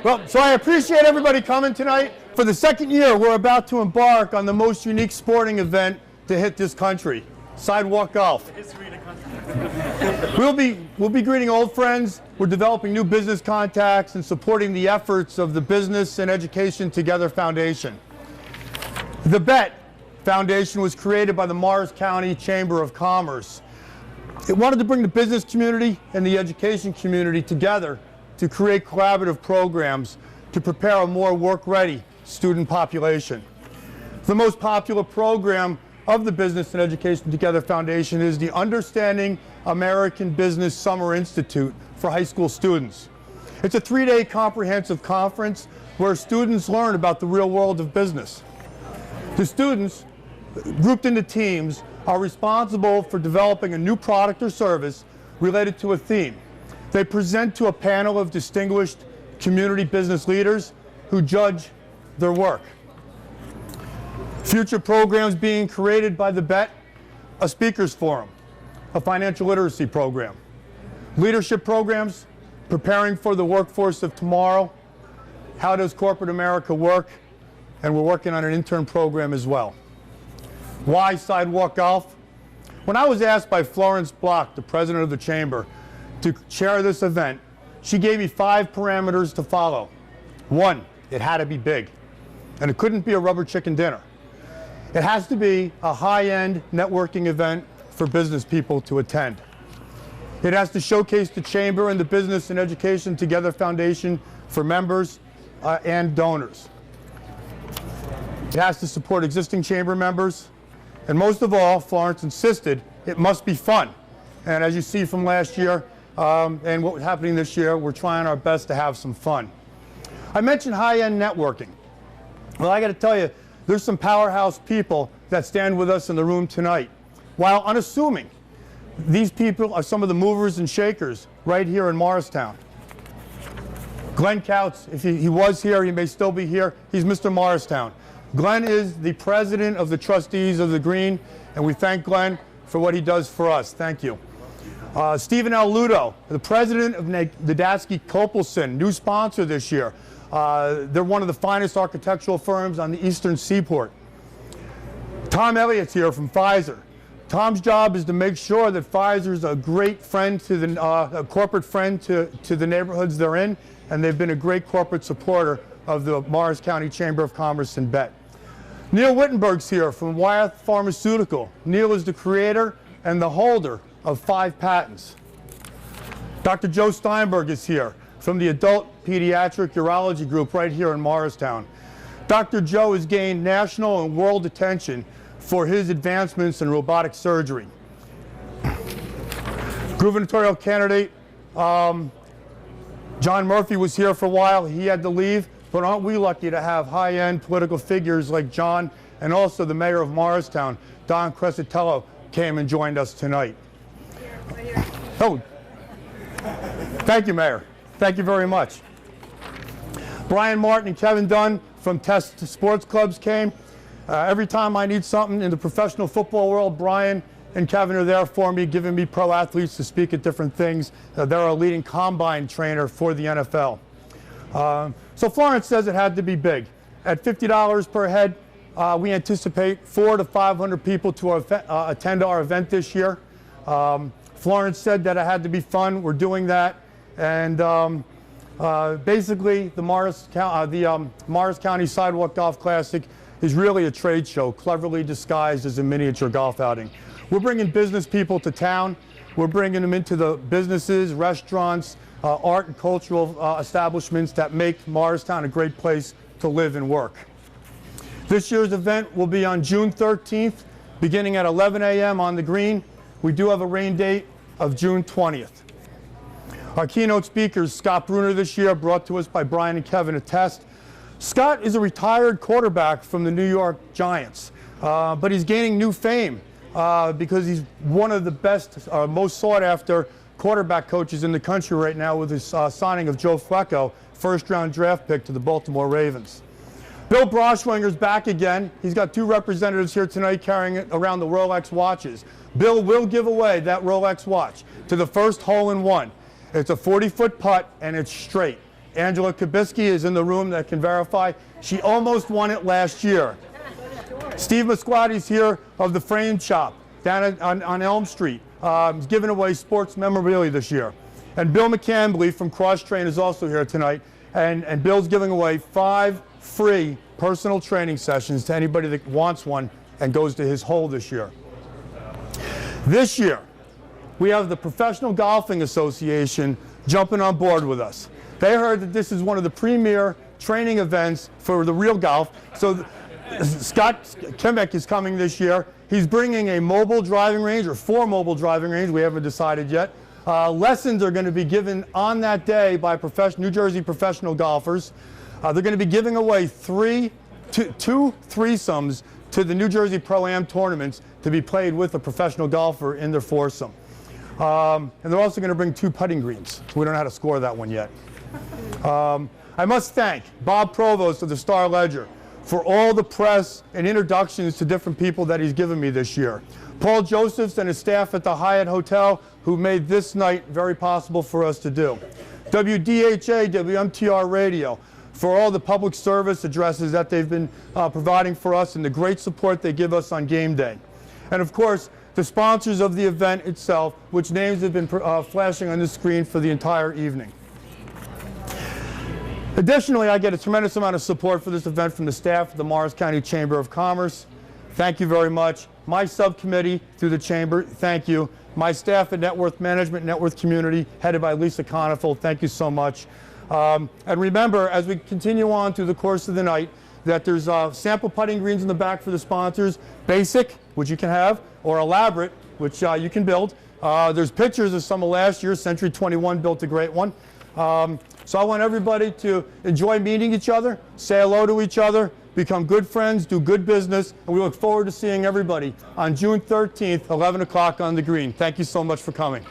Well, so I appreciate everybody coming tonight. For the second year, we're about to embark on the most unique sporting event to hit this country, Sidewalk Golf. We'll be greeting old friends. We're developing new business contacts and supporting the efforts of the Business and Education Together Foundation. The BET Foundation was created by the Morristown County Chamber of Commerce. It wanted to bring the business community and the education community together to create collaborative programs to prepare a more work-ready student population. The most popular program of the Business and Education Together Foundation is the Understanding American Business Summer Institute for high school students. It's a 3-day comprehensive conference where students learn about the real world of business. The students, grouped into teams, are responsible for developing a new product or service related to a theme. They present to a panel of distinguished community business leaders who judge their work. Future programs being created by the BET, a speakers forum, a financial literacy program, leadership programs, preparing for the workforce of tomorrow, how does corporate America work, and we're working on an intern program as well. Why Sidewalk Golf? When I was asked by Florence Block, the president of the chamber, to chair this event, she gave me 5 parameters to follow. 1, it had to be big, and it couldn't be a rubber chicken dinner. It has to be a high-end networking event for business people to attend. It has to showcase the chamber and the Business and Education Together Foundation for members and donors. It has to support existing chamber members. And most of all, Florence insisted it must be fun. And as you see from last year and what's happening this year, we're trying our best to have some fun. I mentioned high-end networking. Well, I got to tell you, there's some powerhouse people that stand with us in the room tonight. While unassuming, these people are some of the movers and shakers right here in Morristown. Glenn Couts, if he was here, he may still be here. He's Mr. Morristown. Glenn is the president of the trustees of the Green, and we thank Glenn for what he does for us. Thank you. Stephen L. Ludo, the president of Nadatsky Copelson, new sponsor this year. They're one of the finest architectural firms on the eastern seaport. Tom Elliott's here from Pfizer. Tom's job is to make sure that Pfizer's a great friend to the a corporate friend to the neighborhoods they're in, and they've been a great corporate supporter of the Morris County Chamber of Commerce and BET. Neil Wittenberg's here from Wyeth Pharmaceutical. Neil is the creator and the holder of 5 patents. Dr. Joe Steinberg is here from the Adult Pediatric Urology Group right here in Morristown. Dr. Joe has gained national and world attention for his advancements in robotic surgery. Gubernatorial candidate John Murphy was here for a while. He had to leave, but aren't we lucky to have high-end political figures like John, and also the mayor of Morristown, Don Crescitello, came and joined us tonight. Oh, thank you, Mayor. Thank you very much. Brian Martin and Kevin Dunn from Test Sports Clubs came. Every time I need something in the professional football world, Brian and Kevin are there for me, giving me pro athletes to speak at different things. They're a leading combine trainer for the NFL. So Florence says it had to be big. At $50 per head, we anticipate 400 to 500 people to attend our event this year. Florence said that it had to be fun. We're doing that. And basically, the Morris County Sidewalk Golf Classic is really a trade show, cleverly disguised as a miniature golf outing. We're bringing business people to town. We're bringing them into the businesses, restaurants, art and cultural establishments that make Morristown a great place to live and work. This year's event will be on June 13th, beginning at 11 a.m. on the green. We do have a rain date of June 20th. Our keynote speaker is Scott Bruner this year, brought to us by Brian and Kevin Attest. Scott is a retired quarterback from the New York Giants, but he's gaining new fame because he's one of the best, most sought-after quarterback coaches in the country right now with his signing of Joe Flacco, first-round draft pick to the Baltimore Ravens. Bill Broschwinger's back again. He's got 2 representatives here tonight carrying around the Rolex watches. Bill will give away that Rolex watch to the first hole-in-one. It's a 40-foot putt, and it's straight. Angela Kabisky is in the room that can verify. She almost won it last year. Steve Musquati's here of the Frame Shop down on Elm Street. He's giving away sports memorabilia this year. And Bill McCambly from Cross Train is also here tonight. And Bill's giving away 5 free personal training sessions to anybody that wants one and goes to his hole this year. This year, we have the Professional Golfing Association jumping on board with us. They heard that this is one of the premier training events for the real golf. So Scott Kimmick is coming this year. He's bringing a mobile driving range, or 4 mobile driving ranges, we haven't decided yet. Lessons are going to be given on that day by New Jersey professional golfers. They're going to be giving away 2 threesomes to the New Jersey Pro-Am tournaments to be played with a professional golfer in their foursome. And they're also going to bring 2 putting greens. We don't know how to score that one yet. I must thank Bob Provost of the Star Ledger for all the press and introductions to different people that he's given me this year. Paul Josephs and his staff at the Hyatt Hotel, who made this night very possible for us to do. WDHA, WMTR Radio, for all the public service addresses that they've been providing for us and the great support they give us on game day. And of course, the sponsors of the event itself, which names have been flashing on the screen for the entire evening. Additionally, I get a tremendous amount of support for this event from the staff of the Morris County Chamber of Commerce. Thank you very much. My subcommittee through the Chamber, thank you. My staff at Net Worth Management, Net Worth Community, headed by Lisa Coniffel, thank you so much. And remember, as we continue on through the course of the night, that there's sample putting greens in the back for the sponsors, basic, which you can have, or elaborate, which you can build. There's pictures of some of last year. Century 21 built a great one. So I want everybody to enjoy meeting each other, say hello to each other, become good friends, do good business, and we look forward to seeing everybody on June 13th, 11 o'clock on the green. Thank you so much for coming.